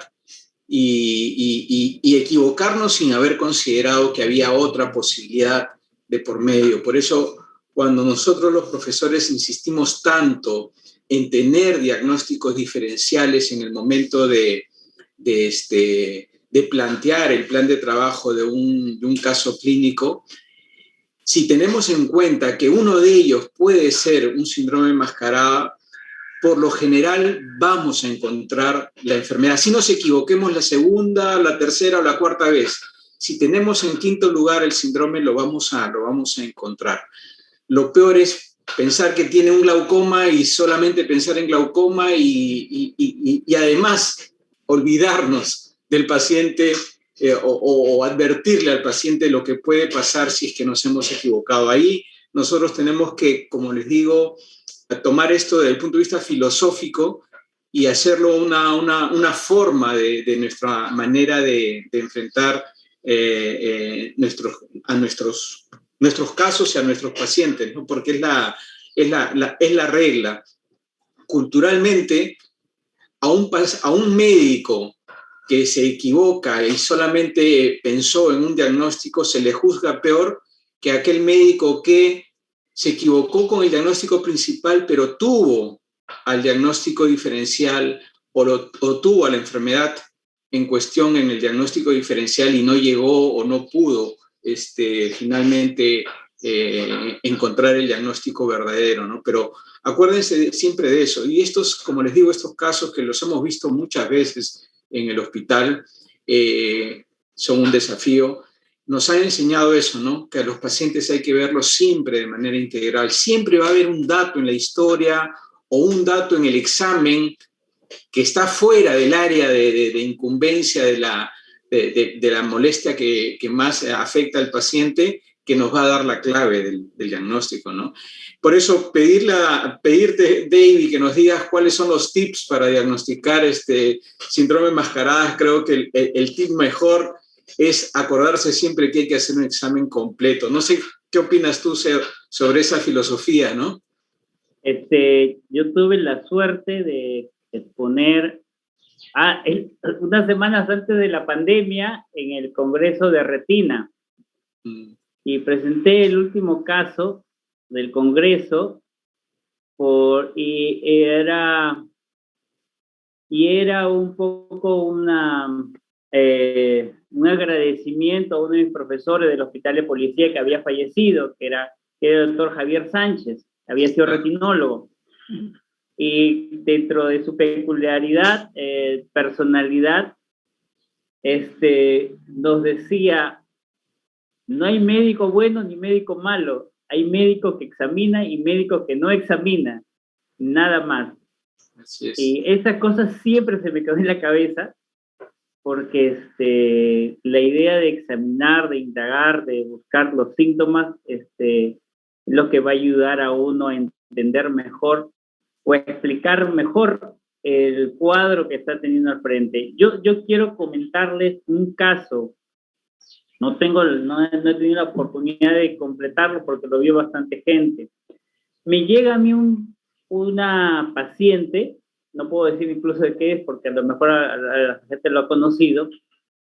y equivocarnos sin haber considerado que había otra posibilidad de por medio. Por eso, cuando nosotros los profesores insistimos tanto en tener diagnósticos diferenciales en el momento de plantear el plan de trabajo de un caso clínico, si tenemos en cuenta que uno de ellos puede ser un síndrome de mascarada, por lo general vamos a encontrar la enfermedad. Si nos equivoquemos la segunda, la tercera o la cuarta vez, si tenemos en quinto lugar el síndrome, lo vamos a encontrar. Lo peor es pensar que tiene un glaucoma y solamente pensar en glaucoma y además olvidarnos del paciente o advertirle al paciente lo que puede pasar si es que nos hemos equivocado. Ahí nosotros tenemos que, como les digo, tomar esto desde el punto de vista filosófico y hacerlo una forma de nuestra manera de enfrentar nuestros casos y a nuestros pacientes, ¿no? Porque es la regla. Culturalmente, a un médico que se equivoca y solamente pensó en un diagnóstico, se le juzga peor que aquel médico que se equivocó con el diagnóstico principal, pero tuvo al diagnóstico diferencial o tuvo a la enfermedad en cuestión en el diagnóstico diferencial y no llegó o no pudo finalmente encontrar el diagnóstico verdadero, ¿no? Pero acuérdense siempre de eso. Y estos, como les digo, estos casos que los hemos visto muchas veces en el hospital, son un desafío. Nos han enseñado eso, ¿no? Que a los pacientes hay que verlos siempre de manera integral. Siempre va a haber un dato en la historia o un dato en el examen que está fuera del área de incumbencia de la molestia que más afecta al paciente, que nos va a dar la clave del diagnóstico, ¿no? Por eso pedirte, David, que nos digas cuáles son los tips para diagnosticar síndrome de mascaradas. Creo que el tip mejor es acordarse siempre que hay que hacer un examen completo. No sé qué opinas tú sobre esa filosofía, ¿no? Yo tuve la suerte de exponer unas semanas antes de la pandemia en el Congreso de Retina. Y presenté el último caso del Congreso y era un poco un agradecimiento a uno de mis profesores del Hospital de Policía que había fallecido, que era el doctor Javier Sánchez, había sido retinólogo. Y dentro de su peculiaridad, personalidad, nos decía: no hay médico bueno ni médico malo, hay médico que examina y médico que no examina, nada más. Así es. Y esa cosa siempre se me quedó en la cabeza, porque la idea de examinar, de indagar, de buscar los síntomas, es lo que va a ayudar a uno a entender mejor o a explicar mejor el cuadro que está teniendo al frente. Yo quiero comentarles un caso. No he tenido la oportunidad de completarlo porque lo vio bastante gente. Me llega a mí una paciente, no puedo decir incluso de qué es porque a lo mejor a la gente lo ha conocido,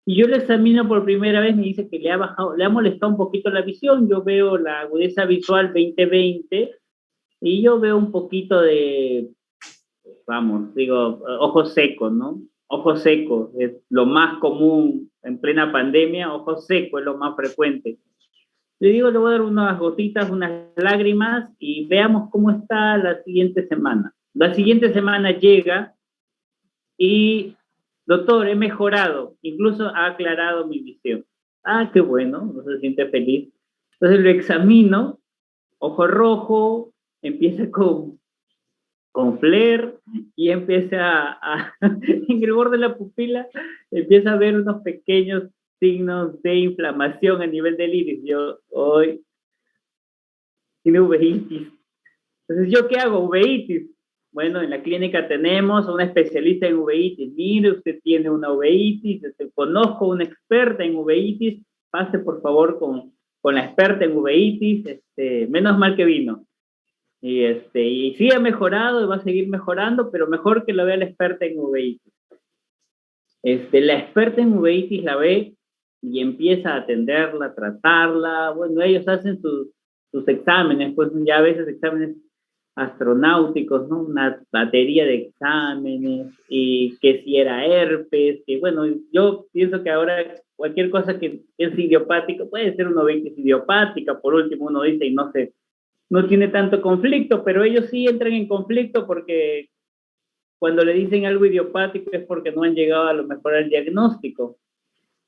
y yo le examino por primera vez, me dice que le ha molestado un poquito la visión. Yo veo la agudeza visual 20/20 y yo veo un poquito de, ojos secos, ¿no? Ojos secos es lo más común en plena pandemia, ojos secos es lo más frecuente. Le digo, le voy a dar unas gotitas, unas lágrimas y veamos cómo está la siguiente semana. La siguiente semana llega y, doctor, he mejorado, incluso ha aclarado mi visión. Ah, qué bueno, no se siente feliz. Entonces lo examino, ojo rojo, empieza con flare y empieza en el borde de la pupila, empieza a ver unos pequeños signos de inflamación a nivel del iris. Yo, hoy, tiene uveitis. Entonces, ¿yo qué hago? Uveitis. Bueno, en la clínica tenemos una especialista en uveitis. Mire, usted tiene una uveitis, conozco una experta en uveitis, pase por favor con la experta en uveitis, menos mal que vino. Y sí ha mejorado y va a seguir mejorando, pero mejor que lo vea la experta en uveitis. La experta en uveitis la ve y empieza a atenderla, a tratarla. Bueno, ellos hacen sus exámenes, pues ya a veces exámenes astronáuticos, ¿no? Una batería de exámenes, y que si era herpes, que bueno, yo pienso que ahora cualquier cosa que es idiopática, puede ser una uveitis idiopática, por último uno dice y no tiene tanto conflicto, pero ellos sí entran en conflicto porque cuando le dicen algo idiopático es porque no han llegado a lo mejor al diagnóstico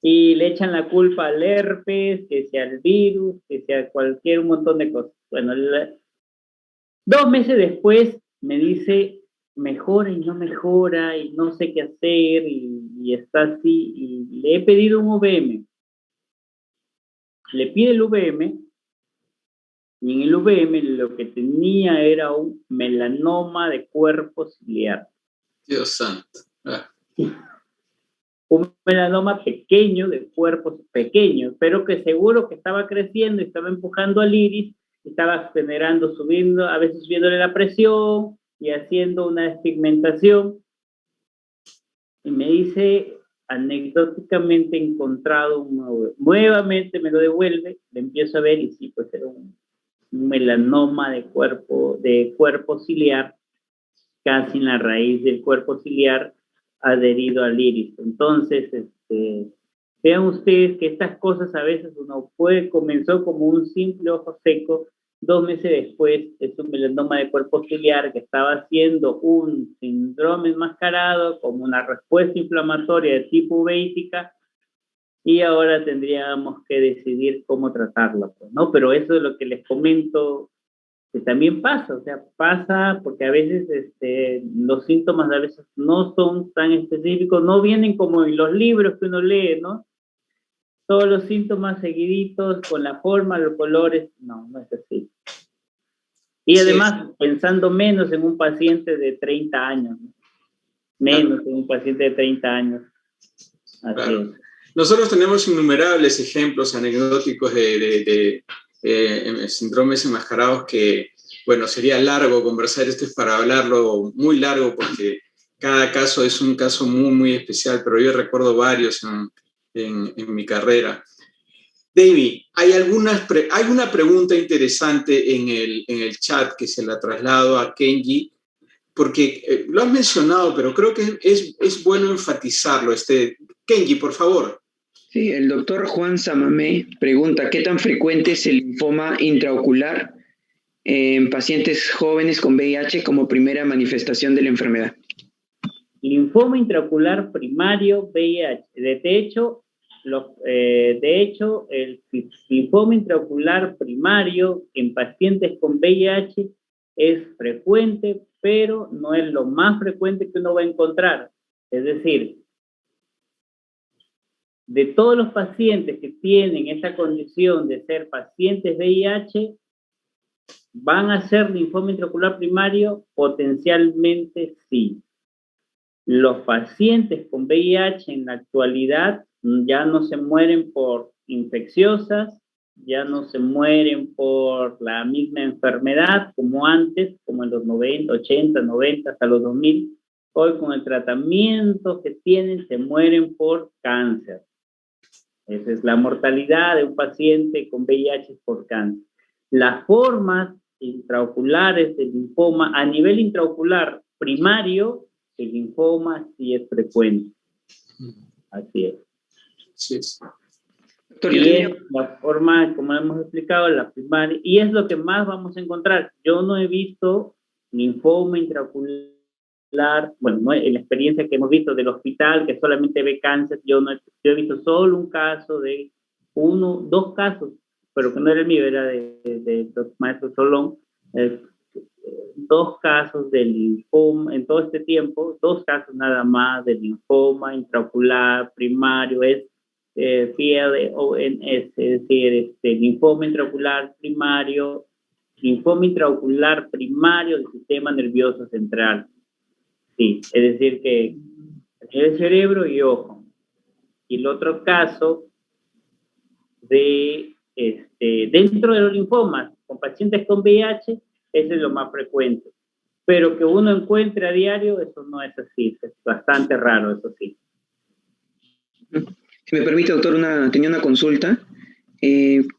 y le echan la culpa al herpes, que sea el virus, que sea un montón de cosas. Bueno, 2 meses después me dice, mejora y no mejora y no sé qué hacer y está así, y le he pedido un VM. Le pide el VM. Y en el VM lo que tenía era un melanoma de cuerpo ciliar. Dios santo. Un melanoma pequeño, de cuerpo pequeño, pero que seguro que estaba creciendo y estaba empujando al iris, estaba generando, a veces subiéndole la presión y haciendo una despigmentación. Y me dice, anecdóticamente he encontrado nuevamente me lo devuelve, le empiezo a ver y sí, pues era un melanoma de cuerpo ciliar, casi en la raíz del cuerpo ciliar, adherido al iris. Entonces, Vean ustedes que estas cosas a veces comenzó como un simple ojo seco, 2 meses después es un melanoma de cuerpo ciliar que estaba haciendo un síndrome enmascarado como una respuesta inflamatoria de tipo uveítica, y ahora tendríamos que decidir cómo tratarlo, ¿no? Pero eso es lo que les comento, que también pasa, o sea, pasa porque a veces los síntomas a veces no son tan específicos, no vienen como en los libros que uno lee, ¿no? Todos los síntomas seguiditos, con la forma, los colores, no es así. Y además, pensando menos en un paciente de 30 años, ¿no? Menos en un paciente de 30 años. Así es. Nosotros tenemos innumerables ejemplos anecdóticos de síndromes enmascarados que, bueno, sería largo conversar, esto es para hablarlo muy largo porque cada caso es un caso muy, muy especial, pero yo recuerdo varios en mi carrera. David, hay una pregunta interesante en el chat que se la traslado a Kenji, porque lo has mencionado, pero creo que es bueno enfatizarlo. Kenji, por favor. Sí, el doctor Juan Samamé pregunta, ¿qué tan frecuente es el linfoma intraocular en pacientes jóvenes con VIH como primera manifestación de la enfermedad? Linfoma intraocular primario VIH. De hecho, el linfoma intraocular primario en pacientes con VIH es frecuente, pero no es lo más frecuente que uno va a encontrar. Es decir, de todos los pacientes que tienen esta condición de ser pacientes VIH, ¿van a ser linfoma intraocular primario? Potencialmente sí. Los pacientes con VIH en la actualidad ya no se mueren por infecciosas, ya no se mueren por la misma enfermedad como antes, como en los 90, 80, 90, hasta los 2000. Hoy con el tratamiento que tienen se mueren por cáncer. Esa es la mortalidad de un paciente con VIH por cáncer. Las formas intraoculares del linfoma, a nivel intraocular primario, el linfoma sí es frecuente. Así es. Sí. Y es la forma, como hemos explicado, la primaria, y es lo que más vamos a encontrar. Yo no he visto linfoma intraocular, bueno, no, en la experiencia que hemos visto del hospital, que solamente ve cáncer, yo he visto solo un caso de dos casos, pero que no era el mío, era de maestro Solón, 2 casos de linfoma, en todo este tiempo, 2 casos nada más de linfoma intraocular primario, PLONS, es decir, linfoma intraocular primario del sistema nervioso central. Sí, es decir que el cerebro y ojo. Y el otro caso dentro de los linfomas, con pacientes con VIH, ese es lo más frecuente. Pero que uno encuentre a diario, eso no es así, es bastante raro, eso sí. Si me permite, doctor, tenía una consulta.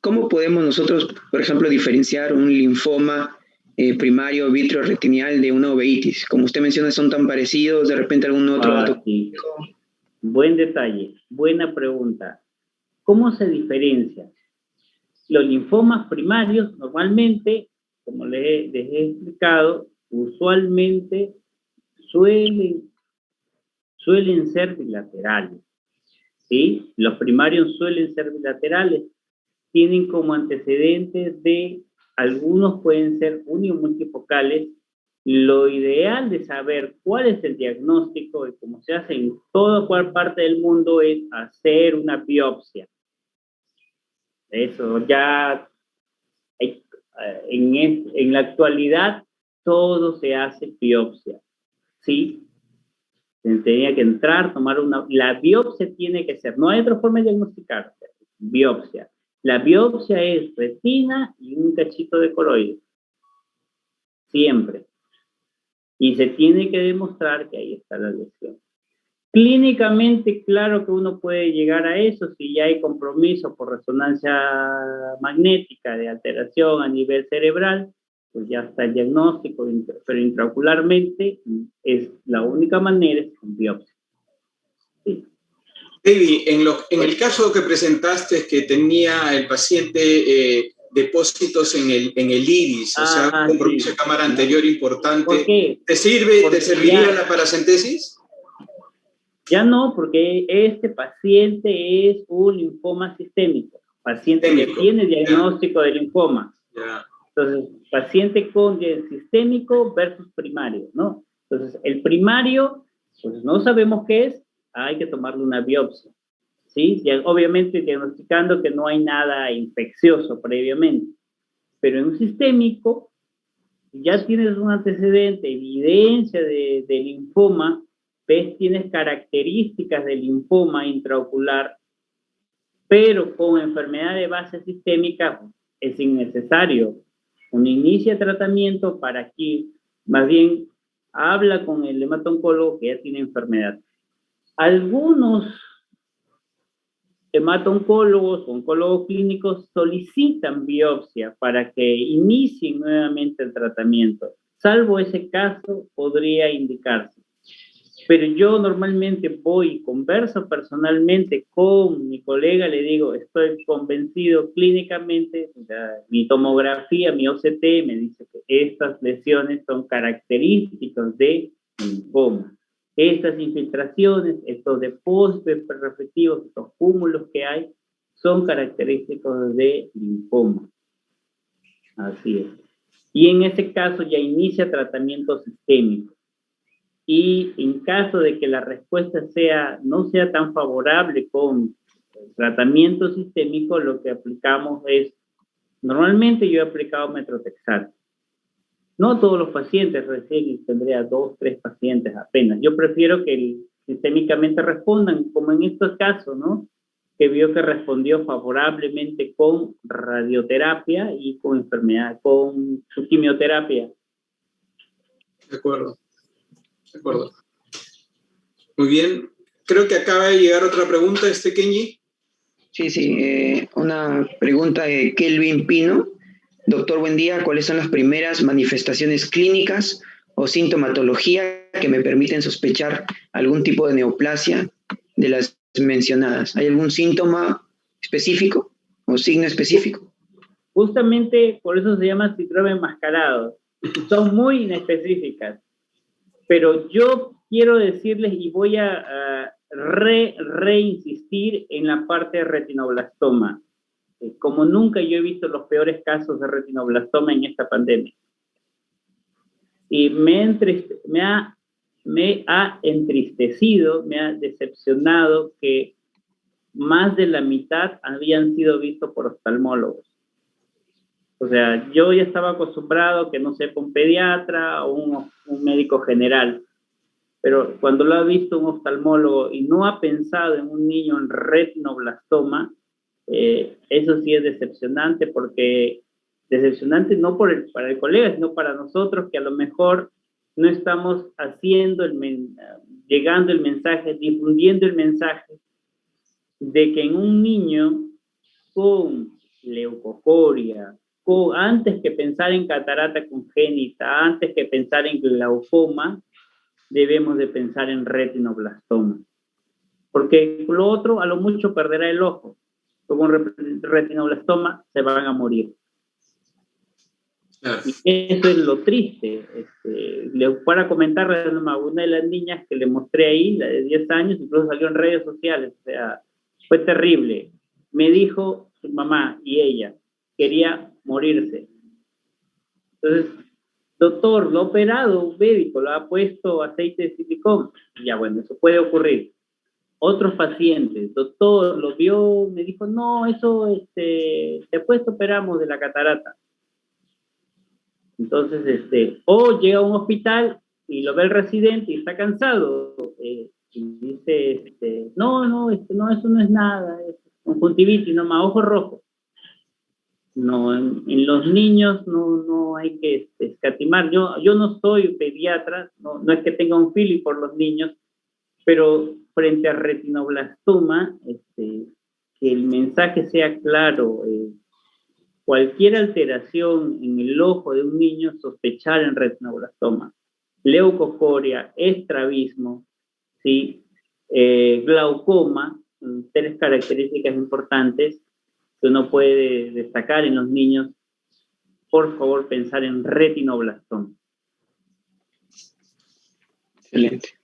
¿Cómo podemos nosotros, por ejemplo, diferenciar un linfoma primario vitreoretinial de una uveitis? Como usted menciona, son tan parecidos, de repente algún otro dato. Sí. Buen detalle, buena pregunta. ¿Cómo se diferencia? Los linfomas primarios normalmente, como les he explicado, usualmente suelen ser bilaterales, ¿sí? Los primarios suelen ser bilaterales, tienen como antecedentes de, algunos pueden ser unimultifocales. Lo ideal de saber cuál es el diagnóstico y cómo se hace en toda cual parte del mundo es hacer una biopsia. Eso ya, en la actualidad, todo se hace biopsia, ¿sí? Tenía que entrar, la biopsia tiene que ser, no hay otra forma de diagnosticar, biopsia. La biopsia es retina y un cachito de coroide, siempre. Y se tiene que demostrar que ahí está la lesión. Clínicamente, claro que uno puede llegar a eso si ya hay compromiso por resonancia magnética de alteración a nivel cerebral, pues ya está el diagnóstico, pero intraocularmente es la única manera es con biopsia. Sí. David, en el caso que presentaste que tenía el paciente depósitos en el iris, o sea, un compromiso de cámara anterior importante, ¿Por qué? ¿te serviría la paracentesis? Ya no, porque este paciente es un linfoma sistémico, paciente que tiene diagnóstico de linfoma. Entonces, paciente con sistémico versus primario, ¿no? Entonces, el primario, pues no sabemos qué es, hay que tomarle una biopsia, ¿sí? Ya, obviamente diagnosticando que no hay nada infeccioso previamente, pero en un sistémico, ya tienes un antecedente, evidencia de linfoma, ves, tienes características de linfoma intraocular, pero con enfermedad de base sistémica es innecesario. Uno inicia tratamiento para que, más bien, habla con el hemato-oncólogo que ya tiene enfermedad. Algunos hemato-oncólogos, oncólogos clínicos solicitan biopsia para que inicien nuevamente el tratamiento. Salvo ese caso, podría indicarse. Pero yo normalmente voy y converso personalmente con mi colega, le digo, estoy convencido clínicamente, o sea, mi tomografía, mi OCT me dice que estas lesiones son características de linfoma. Estas infiltraciones, estos depósitos reflectivos, estos cúmulos que hay, son característicos de linfoma. Así es. Y en ese caso ya inicia tratamiento sistémico. Y en caso de que la respuesta no sea tan favorable con el tratamiento sistémico, lo que aplicamos es, normalmente yo he aplicado metrotexato. No todos los pacientes, recién tendría 2, 3 pacientes apenas. Yo prefiero que sistémicamente respondan, como en estos casos, ¿no? Que vio que respondió favorablemente con radioterapia y con enfermedad, con su quimioterapia. De acuerdo. De acuerdo. Muy bien. Creo que acaba de llegar otra pregunta, Kenji. Sí, una pregunta de Kelvin Pino. Doctor, buen día. ¿Cuáles son las primeras manifestaciones clínicas o sintomatología que me permiten sospechar algún tipo de neoplasia de las mencionadas? ¿Hay algún síntoma específico o signo específico? Justamente por eso se llama síndrome enmascarado. Son muy inespecíficas. Pero yo quiero decirles y voy a reinsistir en la parte de retinoblastoma. Como nunca yo he visto los peores casos de retinoblastoma en esta pandemia. Y me ha entristecido, me ha decepcionado que más de la mitad habían sido vistos por oftalmólogos. O sea, yo ya estaba acostumbrado que no sepa un pediatra o un médico general, pero cuando lo ha visto un oftalmólogo y no ha pensado en un niño en retinoblastoma, eso sí es decepcionante, porque decepcionante no para el colega, sino para nosotros, que a lo mejor no estamos llegando el mensaje, difundiendo el mensaje de que en un niño con leucocoria, antes que pensar en catarata congénita, antes que pensar en glaucoma, debemos de pensar en retinoblastoma. Porque lo otro, a lo mucho, perderá el ojo. Con retinoblastoma se van a morir. Y eso es lo triste. Para comentarles a una de las niñas que le mostré ahí, la de 10 años, incluso salió en redes sociales, o sea, fue terrible. Me dijo su mamá y ella, quería morirse. Entonces, doctor, lo ha operado un médico, lo ha puesto aceite de silicón. Y ya, bueno, eso puede ocurrir. Otros pacientes, doctor, lo vio, me dijo, no, eso, después operamos de la catarata. Entonces, o llega a un hospital y lo ve el residente y está cansado, y dice, no, eso no es nada, es conjuntivitis, nomás, ojo rojo. No, en los niños no hay que escatimar. Yo no soy pediatra, no es que tenga un feeling por los niños, pero frente a retinoblastoma, que el mensaje sea claro. Cualquier alteración en el ojo de un niño, sospechar en retinoblastoma. Leucocoria, estrabismo, ¿sí? Glaucoma, tres características importantes que uno puede destacar en los niños, por favor pensar en retinoblastoma. Excelente.